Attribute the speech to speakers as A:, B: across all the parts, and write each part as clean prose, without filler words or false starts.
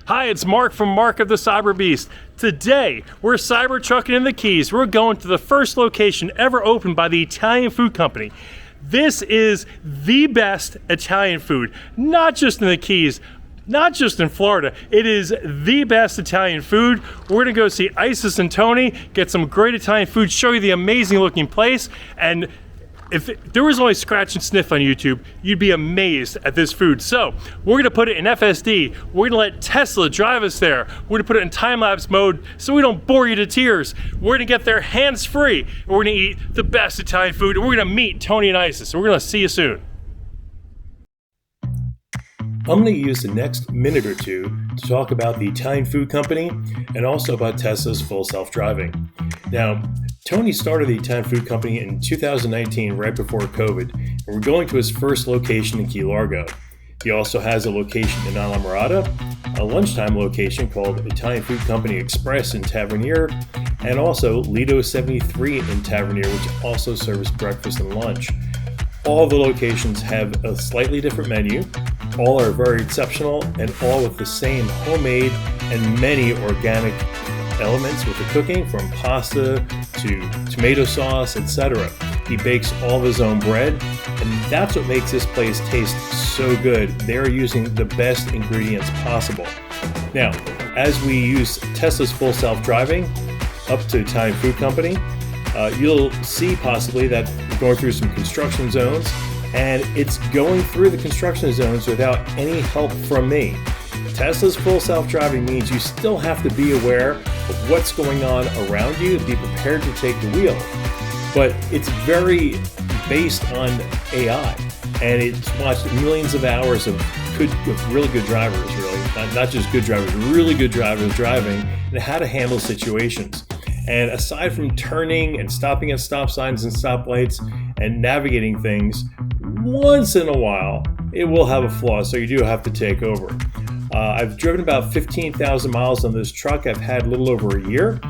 A: Hi, it's Mark from Mark of the Cyberbeast. Today, we're Cybertruckin in the Keys. We're going to the first location ever opened by the Italian food company. This is the best Italian food, not just in the Keys, not just in Florida. It is the best Italian food. We're gonna go see Isis and Tony, get some great Italian food, show you the amazing looking place, and if there was only scratch and sniff on YouTube, you'd be amazed at this food. So we're gonna put it in FSD. We're gonna let Tesla drive us there. We're gonna put it in time-lapse mode so we don't bore you to tears. We're gonna get there hands-free, and we're gonna eat the best Italian food, and we're gonna meet Tony and Isis. So we're gonna see you soon. I'm going to use the next minute or two to talk about the Italian food company and also about Tesla's full self-driving. Now, Tony started the Italian food company in 2019, right before COVID, and we're going to his first location in Key Largo. He also has a location in Alla Mirada, a lunchtime location called Italian Food Company Express in Tavernier, and also Lido 73 in Tavernier, which also serves breakfast and lunch. All the locations have a slightly different menu. All are very exceptional and all with the same homemade and many organic elements with the cooking, from pasta to tomato sauce, etc. He bakes all of his own bread, and that's what makes this place taste so good. They're using the best ingredients possible. Now, as we use Tesla's full self-driving up to Italian Food Company, you'll see possibly that we're going through some construction zones, and it's going through the construction zones without any help from me. Tesla's full self-driving means you still have to be aware of what's going on around you, be prepared to take the wheel. But it's very based on AI, and it's watched millions of hours of really good drivers, not just good drivers, really good drivers driving, and how to handle situations. And aside from turning and stopping at stop signs and stoplights and navigating things, once in a while, it will have a flaw, so you do have to take over. I've driven about 15,000 miles on this truck. I've had a little over a year,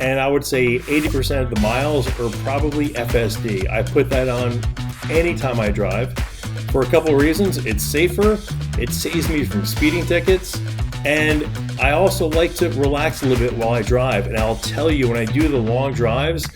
A: and I would say 80% of the miles are probably FSD. I put that on anytime I drive for a couple of reasons. It's safer, it saves me from speeding tickets, and I also like to relax a little bit while I drive. And I'll tell you, when I do the long drives,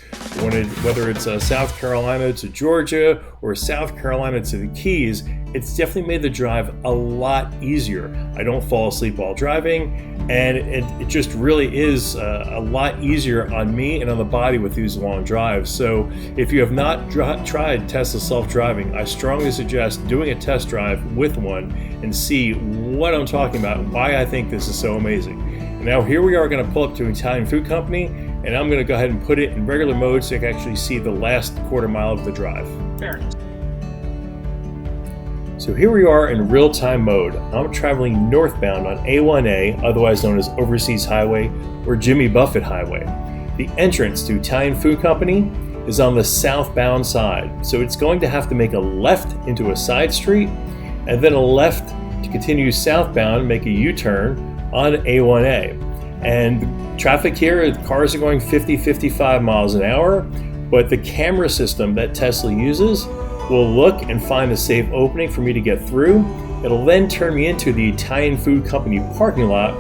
A: whether it's South Carolina to Georgia or South Carolina to the Keys, it's definitely made the drive a lot easier. I don't fall asleep while driving, and it just really is a lot easier on me and on the body with these long drives. So if you have not tried Tesla self-driving, I strongly suggest doing a test drive with one and see what I'm talking about and why I think this is so amazing. And now here we are going to pull up to an Italian food company, and I'm going to go ahead and put it in regular mode so you can actually see the last quarter mile of the drive. Fair. So here we are in real-time mode. I'm traveling northbound on A1A, otherwise known as Overseas Highway or Jimmy Buffett Highway. The entrance to Italian Food Company is on the southbound side, so it's going to have to make a left into a side street and then a left to continue southbound, make a U-turn on A1A. And traffic here, cars are going 50-55 miles an hour, but the camera system that Tesla uses will look and find a safe opening for me to get through. It'll then turn me into the Italian Food Company parking lot.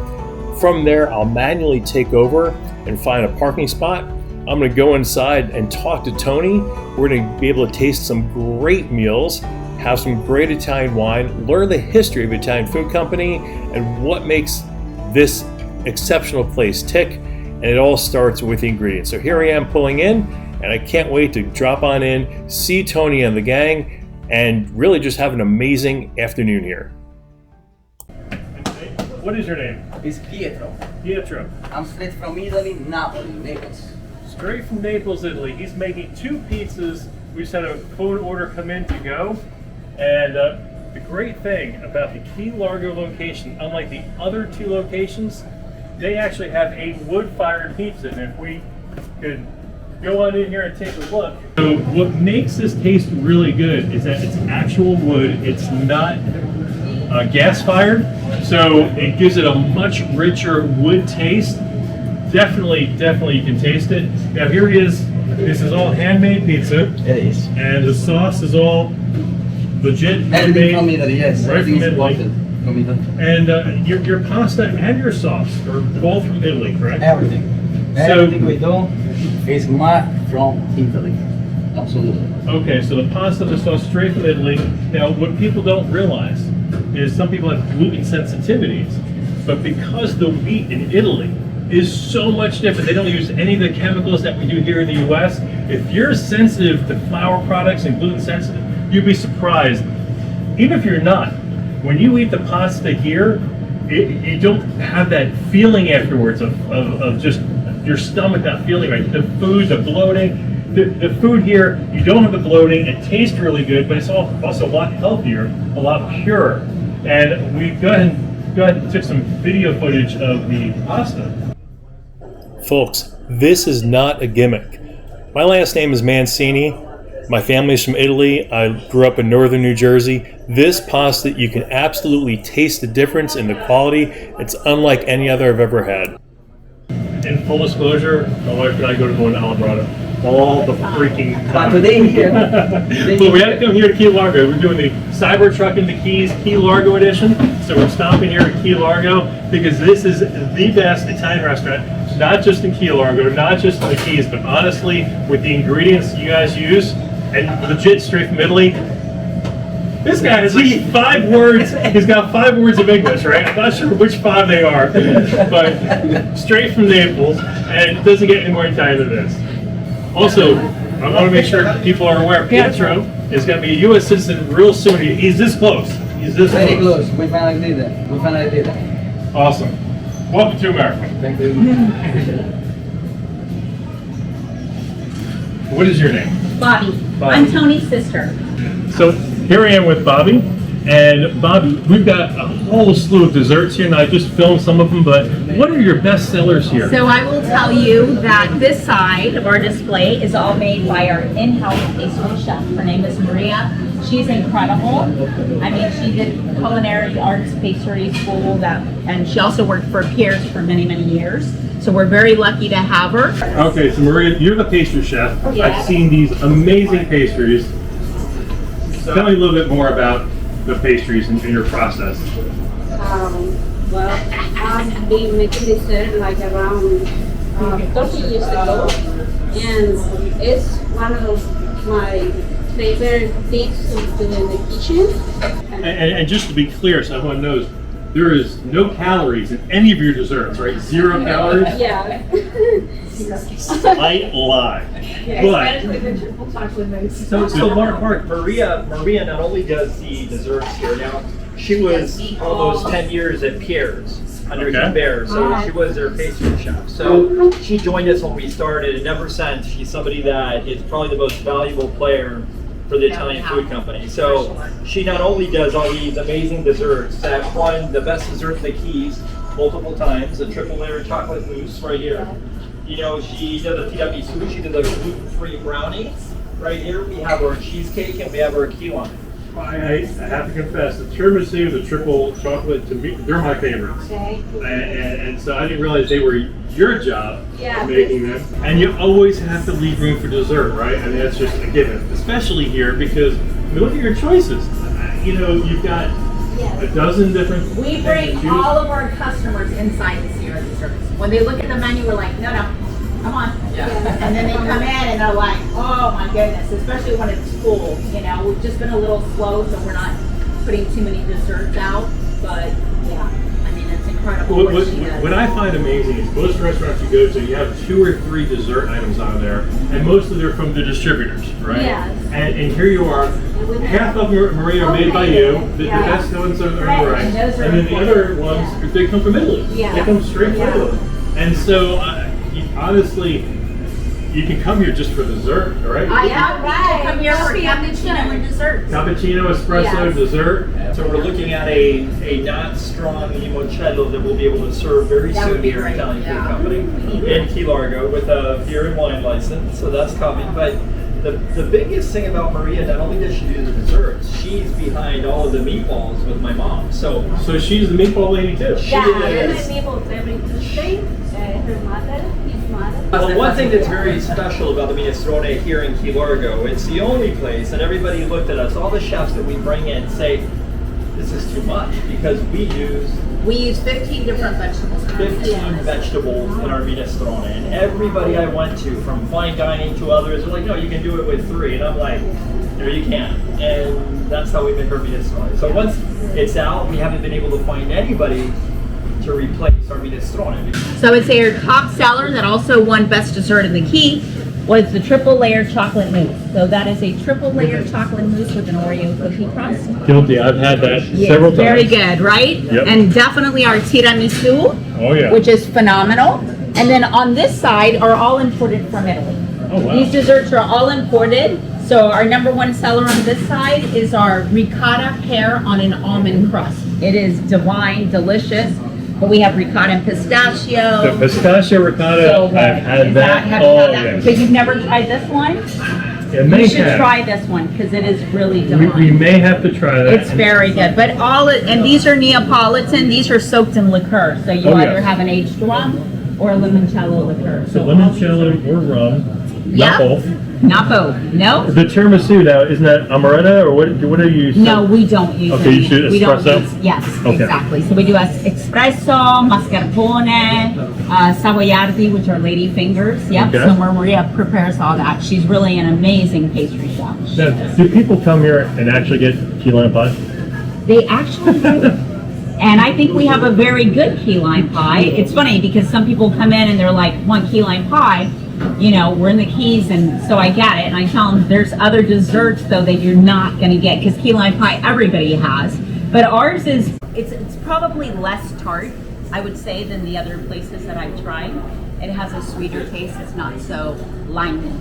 A: From there, I'll manually take over and find a parking spot. I'm gonna go inside and talk to Tony. We're gonna be able to taste some great meals, have some great Italian wine, learn the history of Italian Food Company and what makes this exceptional place tick. And it all starts with the ingredients. So here I am pulling in, and I can't wait to drop on in, see Tony and the gang, and really just have an amazing afternoon here. What is your name?
B: It's Pietro.
A: Pietro.
B: I'm straight from Italy, Naples.
A: Straight from Naples, Italy. He's making 2 pizzas. We just had a phone order come in to go. And the great thing about the Key Largo location, unlike the other 2 locations, they actually have a wood-fired pizza. And if we could go on in here and take a look. So what makes this taste really good is that it's actual wood. It's not gas-fired, so it gives it a much richer wood taste. Definitely you can taste it. Now here it is. This is all handmade pizza.
B: It is.
A: And the sauce is all legit
B: Everything
A: handmade.
B: from Italy, yes.
A: Right from Italy.
B: From Italy.
A: And your pasta and your sauce are both from Italy, correct?
B: Everything.
A: So-
B: Everything we do is made from Italy. Absolutely.
A: Okay, so the pasta, the sauce, straight from Italy. Now, what people don't realize is some people have gluten sensitivities, but because the wheat in Italy is so much different, they don't use any of the chemicals that we do here in the U.S. If you're sensitive to flour products and gluten sensitive, you'd be surprised. Even if you're not, when you eat the pasta here, you don't have that feeling afterwards of just your stomach not feeling right. The food, the bloating. The food here, you don't have the bloating. It tastes really good, but it's also a lot healthier, a lot purer. And we go ahead and took some video footage of the pasta. Folks, this is not a gimmick. My last name is Mancini. My family's from Italy. I grew up in northern New Jersey. This pasta, you can absolutely taste the difference in the quality. It's unlike any other I've ever had. In full disclosure, my wife and I go to one in Alvarado all the freaking time.
B: Today here.
A: But we had to come here to Key Largo. We're doing the Cybertruckin the Keys Key Largo edition. So we're stopping here at Key Largo because this is the best Italian restaurant, not just in Key Largo, not just in the Keys, but honestly, with the ingredients you guys use, and legit straight from Italy. This guy has like 5 words. He's got 5 words of English, right? I'm not sure which 5 they are, but straight from Naples, and it doesn't get any more Italian than this. Also, I want to make sure people are aware, Pietro is going to be a U.S. citizen real soon. He's this close. He's this close.
B: Very close. We finally did it. We finally did it.
A: Awesome. Welcome to America.
B: Thank you.
A: What is your name?
C: Bobby.
A: Bobby.
C: I'm Tony's sister.
A: So here I am with Bobby, and Bobby, we've got a whole slew of desserts here, and I just filmed some of them, but what are your best sellers here?
C: So I will tell you that this side of our display is all made by our in-house pastry chef. Her name is Maria. She's incredible. I mean, she did culinary arts pastry school, and she also worked for Pierre's for many, many years. So we're very lucky to have her.
A: Okay, so Maria, you're the pastry chef.
C: Yeah.
A: I've seen these amazing pastries. Tell me a little bit more about the pastries and your process.
D: Well, I've been making dessert like around 30 years ago, and it's one of my favorite things to do in the kitchen.
A: And just to be clear, so everyone knows, there is no calories in any of your desserts, right? 0 calories?
D: Yeah.
A: Slight lie. But
E: So Mark, Maria not only does the desserts here now, she was almost 10 years at Pierre's under
A: Okay.
E: Hubert, so she was their pastry chef. So she joined us when we started, and ever since, she's somebody that is probably the most valuable player for the Italian food company. So she not only does all these amazing desserts that won the best dessert in the Keys multiple times, the triple layer chocolate mousse right here. You know, she did the tiramisu, she did the gluten-free brownie. Right here we have our cheesecake and we have our key lime.
A: I have to confess, the tiramisu, the triple chocolate, to me, they're my favorites. And so I didn't realize they were your job making them. And you always have to leave room for dessert, right? I mean, that's just a given, especially here because look at your choices. You know, you've got a dozen different
C: We
A: things
C: bring
A: to choose.
C: all of our customers inside to see our desserts. When they look at the menu, we're like, no, come on. And then they come in and they're like, oh my goodness, especially when it's full. You know, we've just been a little slow, so we're not putting too many desserts out. But yeah, I mean, it's incredible what she does.
A: What I find amazing is most restaurants you go to, you have 2 or 3 dessert items on there, and most of them are from the distributors, right?
D: Yes.
A: And here you are, half of them, Maria, are made by you, the best ones are right,
C: and those are
A: and then the other
C: important.
A: ones, they come from Italy.
D: Yeah.
A: They come straight from
D: Yeah.
A: Italy. And so, honestly, you can come here just for dessert, right?
C: I have people come here for cappuccino and dessert.
A: Cappuccino, espresso, dessert.
E: So we're looking at a not strong limoncello that we'll be able to serve very
C: That
E: soon
C: would be
E: here at
C: great,
E: Italian
C: yeah.
E: Food Company in Key Largo with a beer and wine license, so that's coming. But the biggest thing about Maria, not only does she do the desserts, she's behind all of the meatballs with my mom. So
A: she's the meatball lady too.
E: she
D: Yeah,
E: is.
D: people every Tuesday. Her mother, his mother.
E: Well, one thing that's very special about the minestrone here in Key Largo, it's the only place, and everybody looked at us, all the chefs that we bring in say, this is too much because we use
C: 15 different vegetables.
E: 15 vegetables in our minestrone, and everybody I went to, from fine dining to others, are like, no, you can do it with 3, and I'm like, no, you can't. And that's how we make our minestrone. So once it's out, we haven't been able to find anybody to replace our minestrone.
C: So I would say our top seller that also won best dessert in the Key was the triple layered chocolate mousse. So that is a triple layered chocolate mousse with an Oreo cookie crust.
A: Guilty. I've had that
C: Yes,
A: several times.
C: very good, right?
A: Yep.
C: And definitely our tiramisu,
A: Oh yeah.
C: which is phenomenal. And then on this side are all imported from Italy.
A: Oh wow.
C: These desserts are all imported. So our number 1 seller on this side is our ricotta pear on an almond crust. It is divine, delicious. But we have ricotta and pistachio.
A: The pistachio ricotta,
C: So good.
A: I've had
C: Is
A: that.
C: have you
A: Oh
C: had that?
A: yes.
C: But you've never tried this one?
A: It
C: You
A: may
C: should
A: have.
C: try this one because it is really
A: We
C: divine.
A: may have to try that.
C: It's very good. But and these are Neapolitan. These are soaked in liqueur. So you
A: Oh,
C: either
A: yes.
C: have an aged rum or a limoncello liqueur.
A: So
C: all these
A: limoncello or rum.
C: Yep.
A: Not both.
C: Napo. No?
A: The tiramisu now, isn't that amaretto or what do you use?
C: No, we don't use
A: Okay,
C: any.
A: you should
C: We don't
A: espresso?
C: use, yes,
A: Okay.
C: exactly. So we do espresso, mascarpone, savoiardi, which are lady fingers. Yep.
A: Okay.
C: So Maria prepares all that. She's really an amazing pastry chef.
A: Now, do people come here and actually get key lime pie?
C: They actually do. And I think we have a very good key lime pie. It's funny because some people come in and they're like, want key lime pie. You know, we're in the Keys, and so I get it. And I tell them there's other desserts though that you're not going to get because key lime pie everybody has. But ours is it's probably less tart, I would say, than the other places that I've tried. It has a sweeter taste. It's not so limey.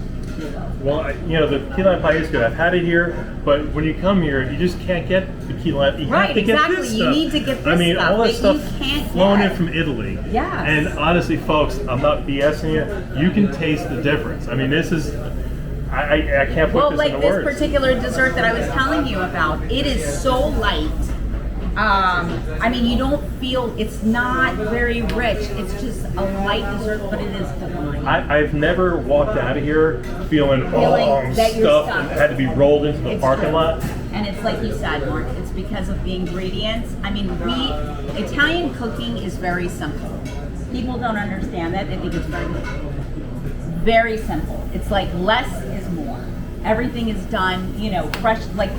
A: Well, the key lime pie is good. I've had it here, but when you come here, you just can't get the key lime. You
C: Right,
A: have to
C: exactly.
A: Get this
C: You
A: stuff.
C: need to get this
A: I mean,
C: stuff
A: all that
C: that
A: stuff
C: you can't
A: flown
C: get.
A: in from Italy.
C: Yes.
A: And honestly, folks, I'm not BSing you. You can taste the difference. I mean, this is. I can't put
C: Well,
A: this
C: like
A: into
C: this
A: words.
C: particular dessert that I was telling you about, it is so light. I mean, you don't feel, it's not very rich. It's just a light dessert, but it is divine.
A: I've never walked out of here feeling I'm
C: that you're
A: stuffed
C: stuffed.
A: and had to be rolled into the
C: It's
A: parking
C: true.
A: lot.
C: And it's like you said, Mark, it's because of the ingredients. I mean, Italian cooking is very simple. People don't understand that. They think it's very simple. It's like less is more. Everything is done, fresh, like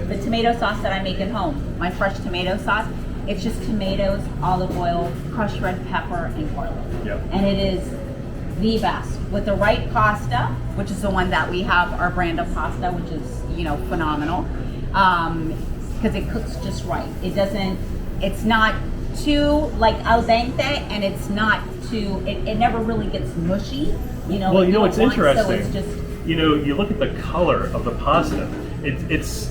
C: the tomato sauce that I make at home. My fresh tomato sauce, it's just tomatoes, olive oil, crushed red pepper, and garlic.
A: Yep.
C: And it is the best. With the right pasta, which is the one that we have, our brand of pasta, which is, phenomenal. Because it cooks just right. It's not too like al dente, and it's not too, it never really gets mushy.
A: Well,
C: like
A: what's
C: want,
A: interesting?
C: So it's just,
A: you look at the color of the pasta. It's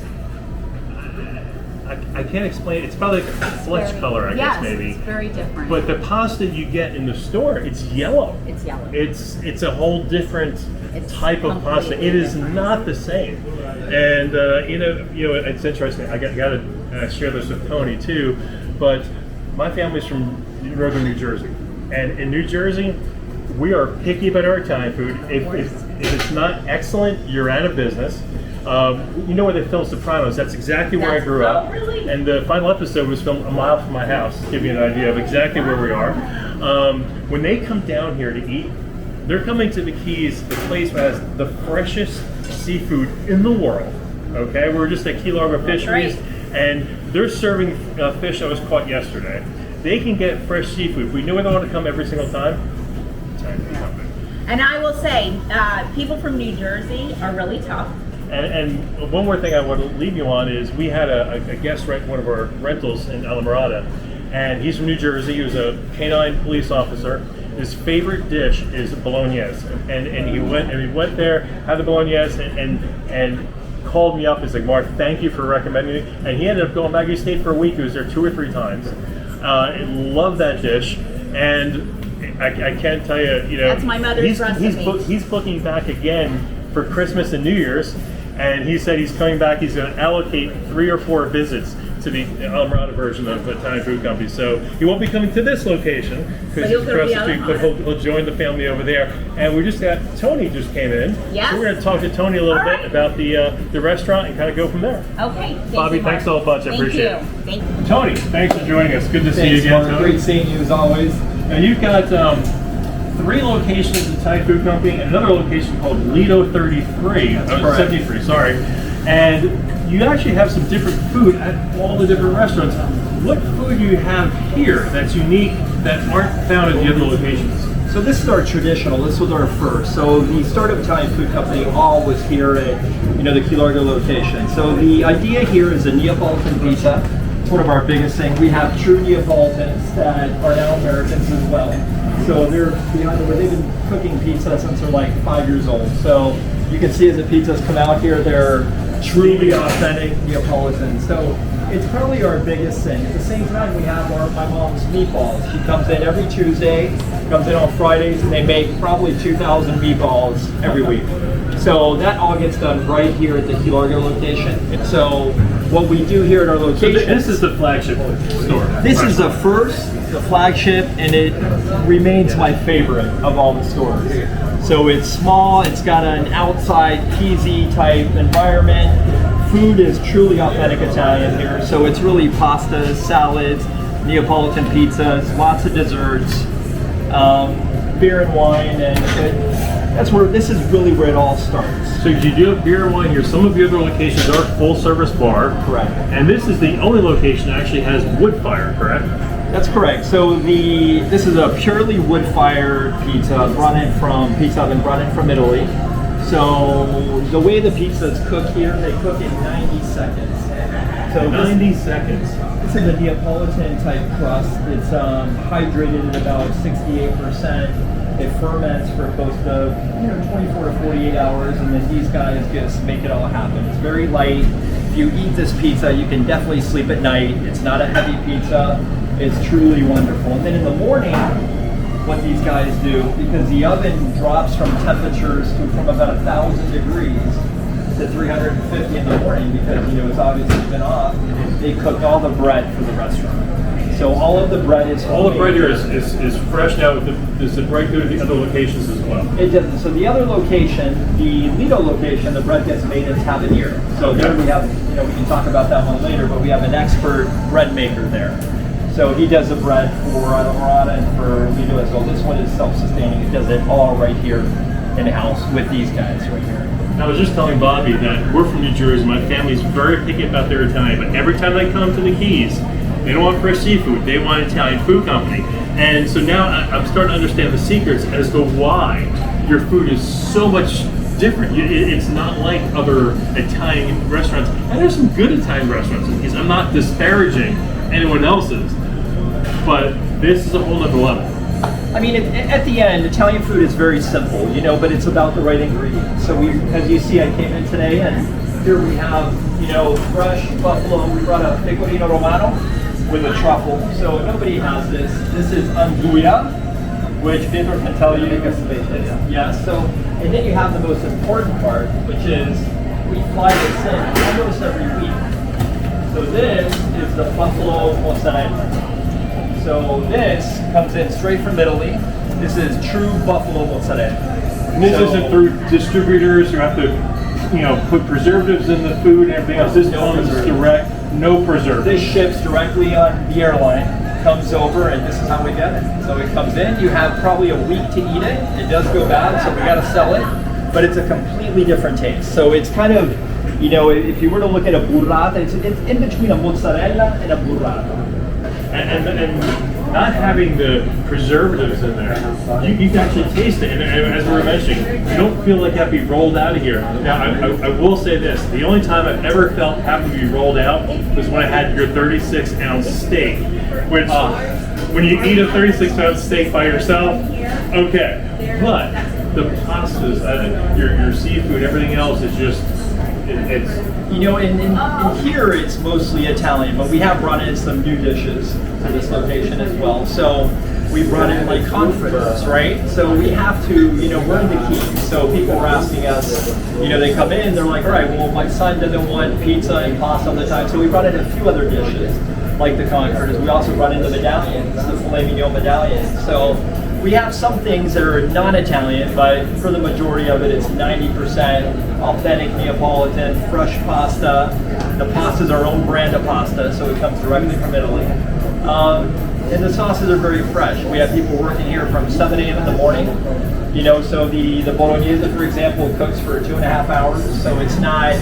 A: I can't explain. It's probably like a flesh color, I guess maybe.
C: It's very different.
A: But the pasta you get in the store, it's yellow.
C: It's yellow.
A: It's a whole different type of pasta. It is
C: different.
A: not the same. And it's interesting. I got to share this with Tony too. But my family's from northern New Jersey, and in New Jersey, we are picky about our Italian food. If it's not excellent, you're out of business. You know where they filmed Sopranos? That's exactly where I grew up.
C: Really?
A: And the final episode was filmed a mile from my house, to give you an idea of exactly where we are. When they come down here to eat, they're coming to the Keys, the place that has the freshest seafood in the world. Okay, we're just at Key Largo Pastries, and they're serving fish that was caught yesterday. They can get fresh seafood. We know they want to come every single time. Time to come.
C: And I will say, people from New Jersey are really tough.
A: And one more thing I want to leave you on is we had a guest rent one of our rentals in Alamorada, and he's from New Jersey. He was a canine police officer. His favorite dish is bolognese, and he went there, had the bolognese, and called me up. He's like, Mark, thank you for recommending it. And he ended up going back. He stayed for a week. He was there 2 or 3 times. Loved that dish, and I can't tell you,
C: That's my mother's recipe.
A: He's booking back again for Christmas and New Year's, and he said he's coming back. He's going to allocate 3 or 4 visits to to the Alameda version of Italian Food Company. So he won't be coming to this location because he's across the street, but he'll join the family over there. And we just got Tony just came in.
C: Yes.
A: So we're going to talk to Tony a little bit about the restaurant and kind of go from there.
C: Okay.
A: Bobby, thanks so much. I appreciate it.
C: Thank you.
A: Tony, thanks for joining us. Good to see you again, Tony.
F: Great seeing you as always.
A: Now you've got 3 locations at Thai Food Company and another location called Lido 33, 73, sorry. And you actually have some different food at all the different restaurants. What food do you have here that's unique that aren't found at the other locations?
E: So this is our traditional, this was our first. So the startup Italian Food Company all was here at, the Key Largo location. So the idea here is a Neapolitan pizza. It's one of our biggest things. We have true Neapolitans that are now Americans as well. So they're behind where they've been cooking pizza since they're like 5 years old. So you can see as the pizzas come out here, they're truly authentic Neapolitan. So it's probably our biggest thing. At the same time, we have my mom's meatballs. She comes in every Tuesday, comes in on Fridays, and they make probably 2,000 meatballs every week. So that all gets done right here at the Key Largo location. And so what we do here at our location...
A: So this is the flagship store.
E: This is the first, the flagship, and it remains my favorite of all the stores. So it's small, it's got an outside peasy type environment. Food is truly authentic Italian here, so it's really pastas, salads, Neapolitan pizzas, lots of desserts, beer and wine, and this is really where it all starts.
A: So you do have beer and wine here. Some of the other locations are full service bar.
E: Correct.
A: And this is the only location that actually has wood fire, correct?
E: That's correct. So this is a purely wood-fired pizza pizza oven brought in from Italy. So the way the pizza is cooked here, they cook in 90 seconds. So
A: 90 seconds.
E: This is a Neapolitan type crust. It's hydrated at about 68%. It ferments for close to 24 to 48 hours, and then these guys just make it all happen. It's very light. If you eat this pizza, you can definitely sleep at night. It's not a heavy pizza. It's truly wonderful. And then in the morning, what these guys do, because the oven drops from temperatures from about 1,000 degrees to 350 in the morning, because it's obviously been off, they cook all the bread for the restaurant. So all of the bread is
A: all the bread here is fresh now. Does the bread go to the other locations as well?
E: It doesn't. So the other location, the Lido location, the bread gets made in Tavernier. So there we have, we can talk about that one later, but we have an expert bread maker there. So he does the bread for Morata and for Lido as well. This one is self-sustaining. It does it all right here in-house with these guys right here.
A: I was just telling Bobby that we're from New Jersey. My family's very picky about their Italian, but every time they come to the Keys, they don't want fresh seafood. They want Italian Food Company. And so now I'm starting to understand the secrets as to why your food is so much different. It's not like other Italian restaurants. And there's some good Italian restaurants in the Keys. I'm not disparaging anyone else's, but this is a whole other level.
E: I mean, at the end, Italian food is very simple, but it's about the right ingredients. So as you see, I came in today, and here we have, fresh buffalo. We brought a pecorino romano with a truffle. So nobody has this. This is anguilla, which Victor can tell you. Yeah. So, and then you have the most important part, which is we fly this in almost every week. So this is the buffalo mozzarella. So this comes in straight from Italy. This is true buffalo mozzarella.
A: And this isn't through distributors who have to, put preservatives in the food and everything else. This comes direct, no preservatives.
E: This ships directly on the airline, comes over, and this is how we get it. So it comes in. You have probably a week to eat it. It does go bad, so we got to sell it. But it's a completely different taste. So it's kind of, if you were to look at a burrata, it's in between a mozzarella and a burrata.
A: And not having the preservatives in there, you can actually taste it. And as we were mentioning, you don't feel like you have to be rolled out of here. Now, I will say this. The only time I've ever felt having to be rolled out was when I had your 36-ounce steak, which when you eat a 36-ounce steak by yourself, okay. But the pastas, your seafood, everything else is just, it's...
E: in here it's mostly Italian, but we have brought in some new dishes to this location as well. So we brought in like confidants, right? So we have to, we're in the Keys. So people are asking us, they come in, they're like, all right, well, my son doesn't want pizza and pasta all the time. So we brought in a few other dishes, like the confitants. We also brought in the medallions, the filet mignon medallions. So we have some things that are non-Italian, but for the majority of it, it's 90% authentic Neapolitan, fresh pasta. The pasta is our own brand of pasta, so it comes directly from Italy. And the sauces are very fresh. We have people working here from 7 a.m. in the morning. So the bolognese, for example, cooks for 2.5 hours. So it's not,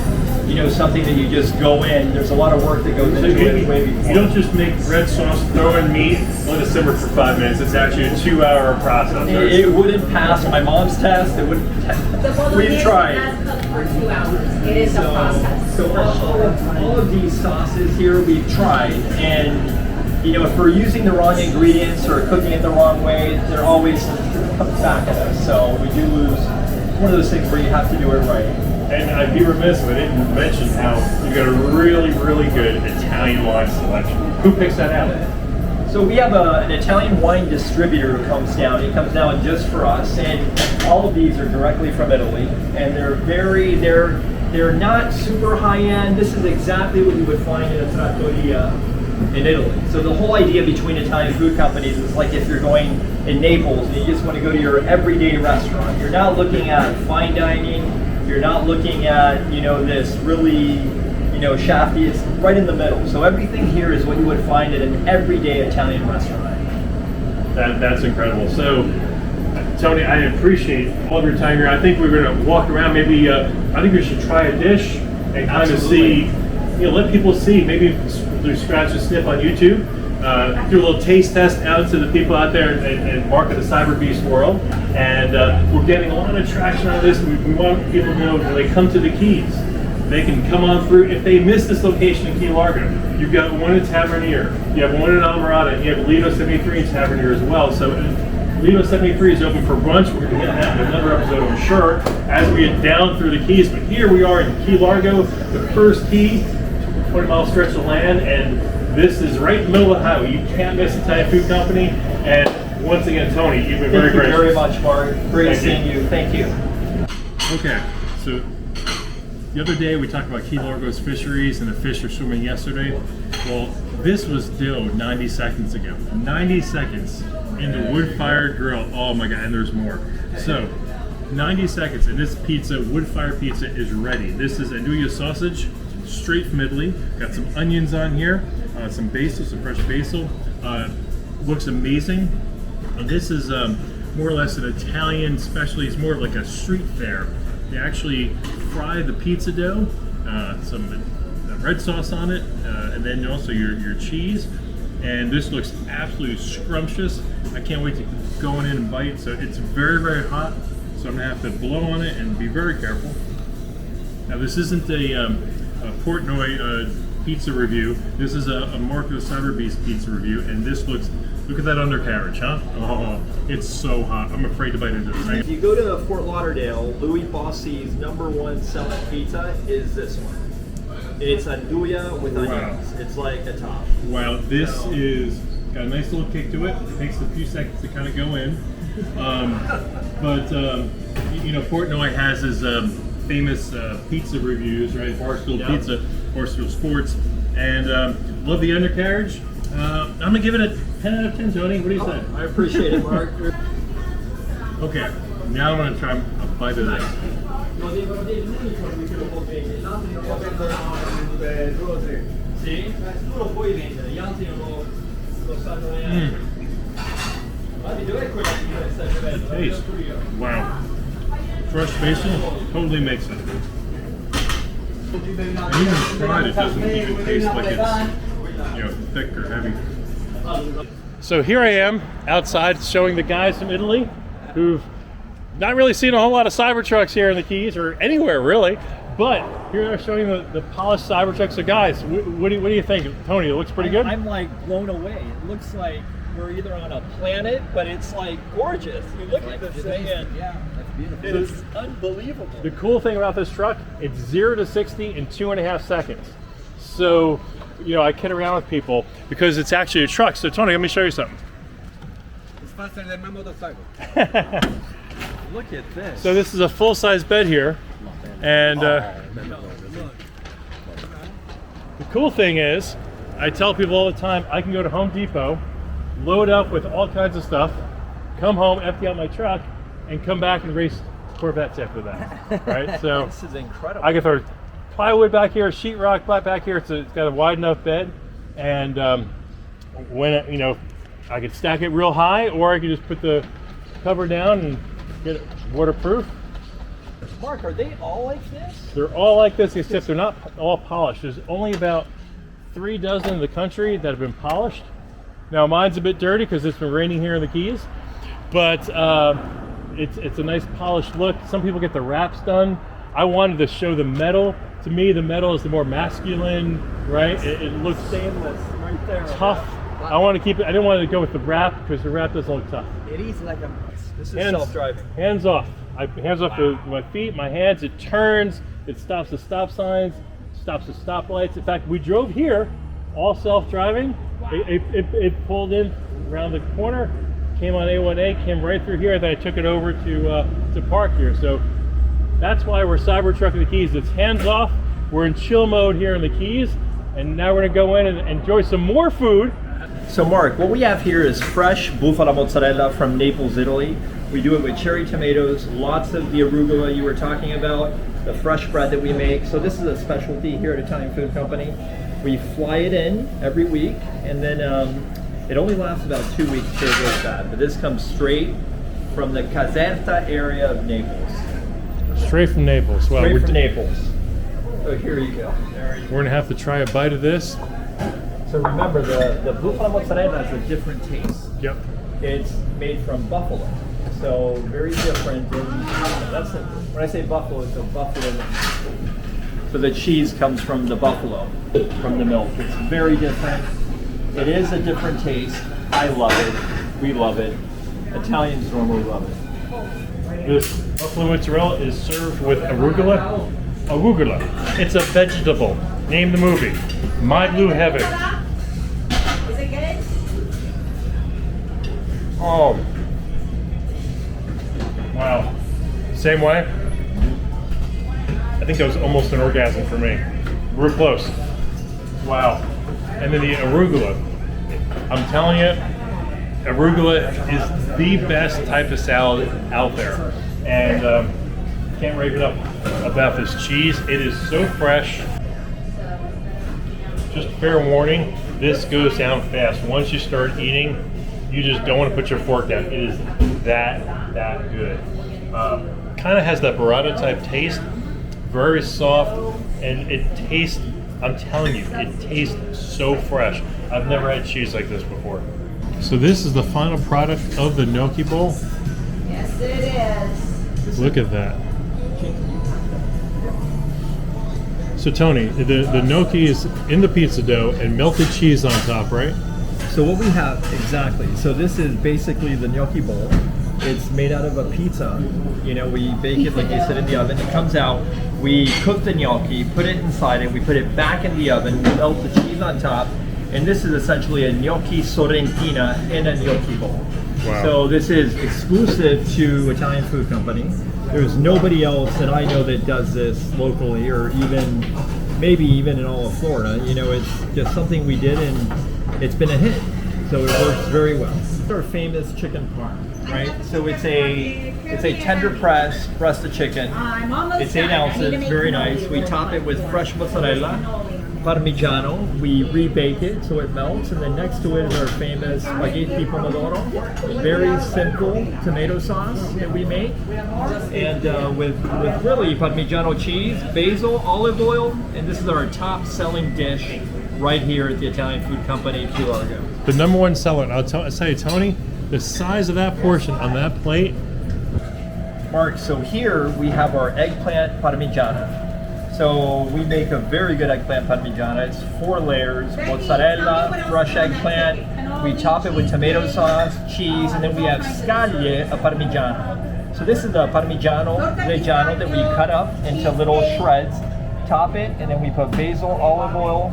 E: something that you just go in. There's a lot of work that goes into it way before.
A: You don't just make red sauce, throw in meat, let it simmer for 5 minutes. It's actually a 2-hour process.
E: It wouldn't pass my mom's test. It wouldn't. We've tried.
C: It does cook for 2 hours. It is a process.
E: So all of these sauces here we've tried, and if we're using the wrong ingredients or cooking it the wrong way, they're always comes back at us. So we do lose. One of those things where you have to do it right.
A: And I'd be remiss if I didn't mention how you got a really, really good Italian wine selection. Who picks that out?
E: So we have an Italian wine distributor who comes down. He comes down just for us, and all of these are directly from Italy, and they're not super high end. This is exactly what you would find in a trattoria in Italy. So the whole idea between Italian food companies is like if you're going in Naples and you just want to go to your everyday restaurant. You're not looking at fine dining. You're not looking at, this really, shafty. It's right in the middle. So everything here is what you would find at an everyday Italian restaurant.
A: That's incredible. So, Tony, I appreciate all of your time here. I think we're going to walk around. Maybe I think we should try a dish and kind of see, let people see. Maybe do scratch and sniff on YouTube. Do a little taste test out to the people out there and Mark of the Cyberbeast world. And we're getting a lot of traction on this. We want people to know when they come to the Keys, they can come on through. If they miss this location in Key Largo, you've got one in Tavernier, you have one in Almirada, and you have Lido 73 in Tavernier as well. So Lido 73 is open for brunch. We're going to get that in another episode, I'm sure, as we get down through the Keys. But here we are in Key Largo, the first key, 20-mile stretch of land, and this is right in the middle of the highway. You can't miss Italian Food Company. And once again, Tony, you've been very gracious.
E: Thank you very much, Mark. Great seeing you. Thank you.
A: Okay, so the other day we talked about Key Largo's fisheries and the fish were swimming yesterday. Well, this was still 90 seconds ago. 90 seconds in the wood-fired grill. Oh my God, and there's more. So, 90 seconds, and this pizza, wood-fired pizza, is ready. This is andouille sausage, straight from Italy. Got some onions on here, some basil, some fresh basil. Looks amazing. And this is more or less an Italian specialty. It's more of like a street fare. They actually fry the pizza dough, some red sauce on it, and then also your cheese. And this looks absolutely scrumptious. I can't wait to go in and bite. So it's very, very hot. So I'm gonna have to blow on it and be very careful. Now this isn't a Portnoy pizza review. This is a Mark of the Cyberbeast pizza review, and this looks. Look at that undercarriage, huh? Oh, it's so hot. I'm afraid to bite into this.
E: If you go to Fort Lauderdale, Louis Bossi's #1 selling pizza is this one. It's andouille with onions. It's like a top.
A: Wow, this is got a nice little kick to it. It takes a few seconds to kind of go in. Portnoy has his famous pizza reviews, right? Barstool Pizza, Barstool Sports, and love the undercarriage. I'm gonna give it a 10 out of 10, Tony. What do you say?
E: I appreciate it, Mark.
A: Okay, now I'm gonna try a bite of this. Taste. Wow. Fresh basil totally makes it. And even fried, it doesn't even taste like it's thick or heavy. So here I am outside showing the guys from Italy who've not really seen a whole lot of Cybertrucks here in the Keys or anywhere really, but here they're showing the polished Cybertrucks. So guys, what do you think? Tony, it looks pretty good?
E: I'm like blown away. It looks like we're either on a planet, but it's like gorgeous. You look at this thing and
B: that's beautiful.
E: it is unbelievable.
A: The cool thing about this truck, it's 0 to 60 in 2.5 seconds. So, I kid around with people because it's actually a truck. So Tony, let me show you something.
F: faster than my motorcycle. Look at this.
A: So this is a full-size bed here, and the cool thing is, I tell people all the time, I can go to Home Depot, load up with all kinds of stuff, come home, empty out my truck, and come back and race Corvettes after that, right? So
E: This is incredible.
A: I can throw plywood back here, sheetrock back here. It's got a wide enough bed, and when you know, I could stack it real high, or I could just put the cover down and get it waterproof.
E: Mark, are they all like this?
A: They're all like this, except they're not all polished. There's only about 3 dozen in the country that have been polished. Now mine's a bit dirty because it's been raining here in the Keys, but it's a nice polished look. Some people get the wraps done. I wanted to show the metal. To me, the metal is the more masculine, right? It looks
E: Stainless, right there.
A: tough. I want to keep it. I didn't want to go with the wrap because the wrap doesn't look tough.
F: It is like a.
E: This is
A: Hands-
E: self-driving.
A: Hands off. Hands off my feet, my hands. It turns. It stops the stop signs. Stops the stoplights. In fact, we drove here, all self-driving. It pulled in around the corner, came on A1A, came right through here. Then I took it over to park here. So that's why we're Cybertruckin the Keys. It's hands off. We're in chill mode here in the Keys, and now we're gonna go in and enjoy some more food.
E: So Mark, what we have here is fresh bufala mozzarella from Naples, Italy. We do it with cherry tomatoes, lots of the arugula you were talking about, the fresh bread that we make. So this is a specialty here at Italian Food Company. We fly it in every week, and then it only lasts about 2 weeks till it goes bad. But this comes straight from the Caserta area of Naples.
A: Straight from Naples. Well,
E: Straight from Naples. So here you go. There you go.
A: we're gonna have to try a bite of this.
E: So remember, the bufala mozzarella has a different taste.
A: Yep.
E: It's made from buffalo, so very different. When I say buffalo, it's a buffalo milk. So the cheese comes from the buffalo, from the milk. It's very different. It is a different taste. I love it. We love it. Italians normally love it.
A: This buffalo mozzarella is served with arugula. Arugula. It's a vegetable. Name the movie. My Blue Heaven.
C: Is it good?
A: Oh. Wow. Same way. I think that was almost an orgasm for me. Real close. Wow. And then the arugula. I'm telling you, arugula is the best type of salad out there. And can't rave enough about this cheese. It is so fresh. Just fair warning, this goes down fast. Once you start eating, you just don't want to put your fork down. It is that good. Kind of has that burrata type taste, very soft, and it tastes, I'm telling you, it tastes so fresh. I've never had cheese like this before. So this is the final product of the gnocchi bowl.
C: Yes, it is.
A: Look at that. So Tony, the gnocchi is in the pizza dough and melted cheese on top, right?
E: So what we have, exactly. So this is basically the gnocchi bowl. It's made out of a pizza. You know, we bake it like you said in the oven. It comes out, we cook the gnocchi, put it inside it, we put it back in the oven, we melt the cheese on top, and this is essentially a gnocchi sorrentina in a gnocchi bowl.
A: Wow.
E: So this is exclusive to Italian Food Company. There's nobody else that I know that does this locally, or even maybe even in all of Florida. You know, it's just something we did, and it's been a hit. So it works very well. It's our famous chicken parm, right? So it's a tender press breast of chicken. It's 8 ounces, very nice. We top it with fresh mozzarella, Parmigiano. We rebake it so it melts, and then next to it is our famous spaghetti pomodoro. Very simple tomato sauce that we make, and with really Parmigiano cheese, basil, olive oil, and this is our top selling dish right here at the Italian Food Company, Key Largo.
A: The number one seller, and I'll tell you, Tony, the size of that portion on that plate.
E: Mark, so here we have our eggplant Parmigiana. So we make a very good eggplant Parmigiana. It's 4 layers, mozzarella, fresh eggplant. We top it with tomato sauce, cheese, and then we have scaglie of Parmigiano. So this is the Parmigiano Reggiano that we cut up into little shreds. Top it, and then we put basil, olive oil,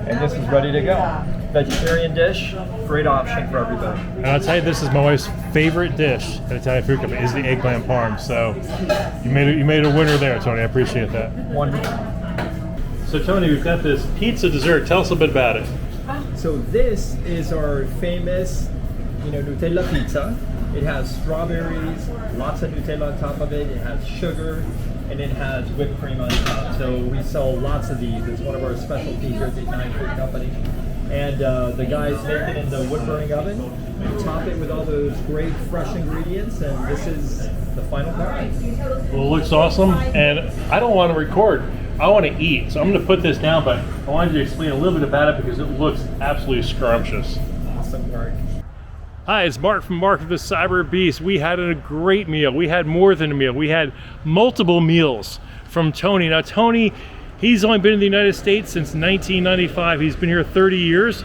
E: and this is ready to go. vegetarian dish, great option for everybody.
A: And I'll tell you, this is my wife's favorite dish at Italian Food Company is the eggplant parm. So you made a winner there, Tony. I appreciate that.
E: Wonderful.
A: So Tony, we've got this pizza dessert. Tell us a bit about it.
E: So this is our famous, Nutella pizza. It has strawberries, lots of Nutella on top of it. It has sugar, and it has whipped cream on top. So we sell lots of these. It's one of our specialties here at the Italian Food Company. And the guys make it in the wood burning oven. We top it with all those great fresh ingredients, and this is the final product.
A: Well, it looks awesome, and I don't want to record. I want to eat, so I'm going to put this down, but I wanted you to explain a little bit about it because it looks absolutely scrumptious.
E: Awesome work.
A: Hi, it's Mark from Mark of the Cyberbeast. We had a great meal. We had more than a meal. We had multiple meals from Tony. Now, Tony, he's only been in the United States since 1995. He's been here 30 years.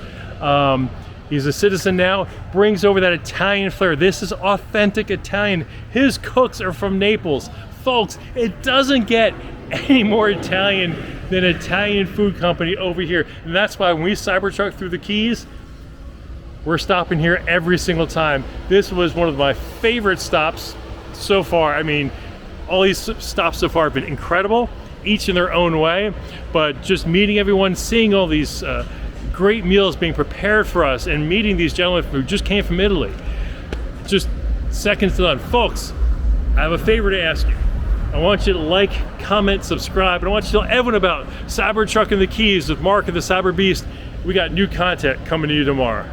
A: He's a citizen now, brings over that Italian flair. This is authentic Italian. His cooks are from Naples. Folks, it doesn't get any more Italian than Italian Food Company over here. And that's why when we Cybertruck through the Keys, we're stopping here every single time. This was one of my favorite stops so far. I mean, all these stops so far have been incredible, each in their own way, but just meeting everyone, seeing all these great meals being prepared for us, and meeting these gentlemen who just came from Italy, just seconds to none. Folks, I have a favor to ask you. I want you to like, comment, subscribe, and I want you to tell everyone about Cybertruckin the Keys with Mark and the Cyberbeast. We got new content coming to you tomorrow.